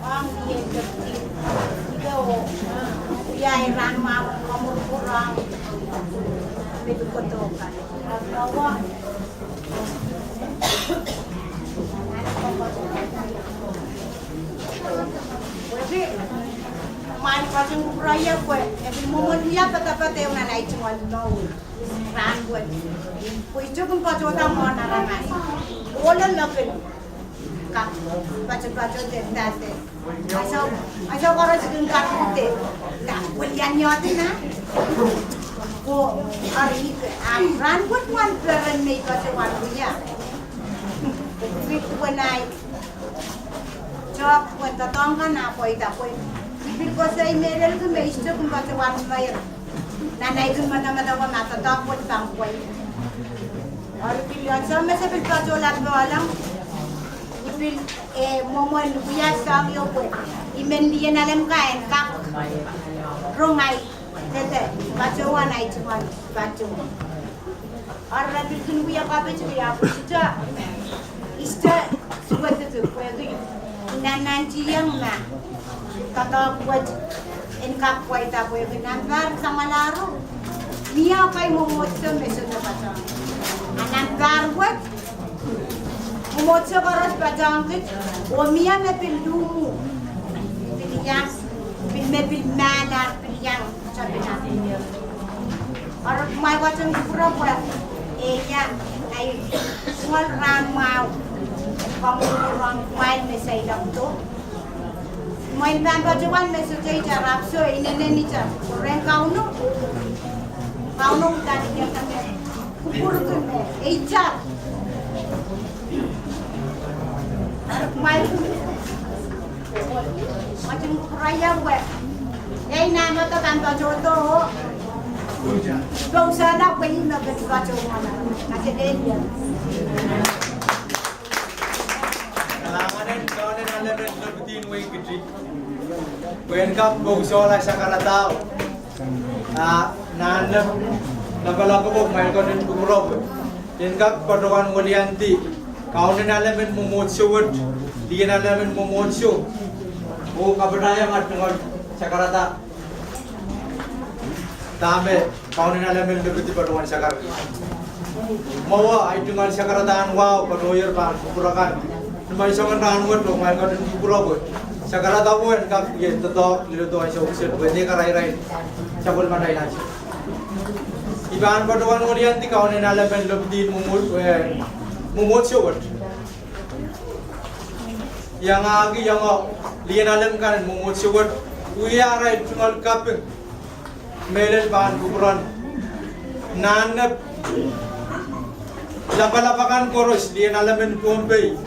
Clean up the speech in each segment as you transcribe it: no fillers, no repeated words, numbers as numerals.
Ang diyan kasi ikaw yay ran mau kamu kurang itu kotokan bawa jadi main pasang kuraya kue tapi mau dia pata-pata yang naik cuma tahu ran kue kue itu pun pacota mau narangai olah lagi kak baca-baca dendase asal kalau sedang kakute tak kuliah nyati na ko hari ran buat wan peran me baca wan punya bit wanai cok buat tatong kan apa itu apa bit ko saya merel tu me isto pun baca wan bayar nanai tu mata-mata wan mata tak buat bangkoi hari pilihan sama saya bit baca lat balang ipil momon buya sang yo ko Lien Alem kain kak rongai tete baca wanai cuma baca orang bikin buya kape cuma aku sudah ista suat itu kau nanti yang na kata buat engkau kau itu kau nanti sama laru dia kau mau macam mesra baca nanti buat Umotso karos pajangkit, omia me pildumu, piliyang, me pilmanar, piliyang, sabi natin. Or may watching pura pura, ay small ramau, pamurang main me sa ilang to. Main ban bajuan me sa jay jarap so inene ni jar, kurang kauno tadi dia kami, kupur kume, jar. Macam raya gue, nama tu kan jodoh. Kau sana kau ini nak baca mana? Macam dia. Kalangan Alem berbetin wei kecil. Kuenkap kau soal sakaratau. Nanam, nampaklah kau main kau dan kumrob. Kuenkap perdoan walianti. Kapihlahng Alem memotsuwat, Lien Alem memotsu. Oh Kapihlahng ngat sakarata. Tame Kapihlahng Alem berbeti perdoan sakar. Mawa itu ngal sakarataan wow perdoyer pan kupurakan. Namai songan ranwat lo main kau kupurabut. Sakarata pun kap ye tetok liru tu aisyah usir. Bende karai cabul mandai nasi. Iban perdoan walianti Kapihlahng Alem berbeti memotsuwat. Yang agi yang Lien Alem kan memotsuwat. Uyara itu ngal kaping melel bahan kuburan. Nanap lapalapakan koros Lien Alem Pohnpei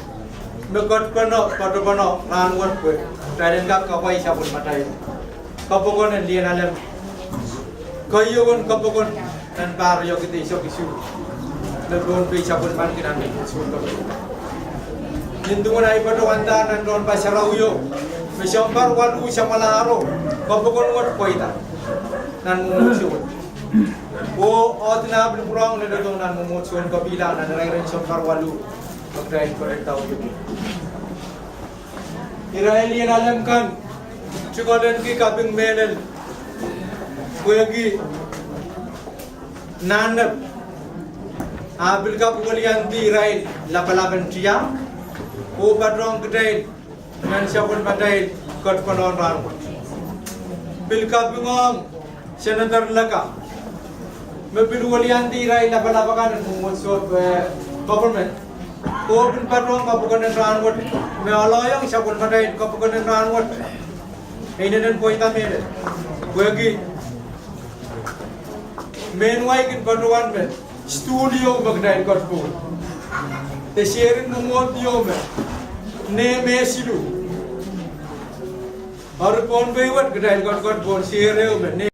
mekot kono pada kono ranwat kue. Dari kap kapai sabun matai. Kapokon Lien Alem. Kayuan kapokon dan baryo kita isok isu. Pohnpei sabun man kinami sabun kapokon. Hintungan ay padukantan ng doon pa sa rauyo. Misyambar walu sa malaro. Kapokon wat koita. Nan mumutsuwan. O tinabli purang na doon nan mumutsuwan Kapihlahng na narayran siyambar walu. Mag-drive correct tao yun. Lien Alem kan. Chikolan ki kaping menel. Kuyagi. Nanap. Abil ka puwalianti Israel. Lapalaban siya. O padrong kedai dengan siapun padai kot konon rangut. Bilka bingong senator laka. Mebilu walianti rai lapalapakan mengusut government. O bin padrong kapukonan rangut. Me aloyong siapun padai kapukonan rangut. Ini dan pointa mele. Bagi menwai kin padruan me studio bagdai kot pun. The sharing mumot yome ne mesidu. Aru Pohnpei wat kedai kot bon share yome ne.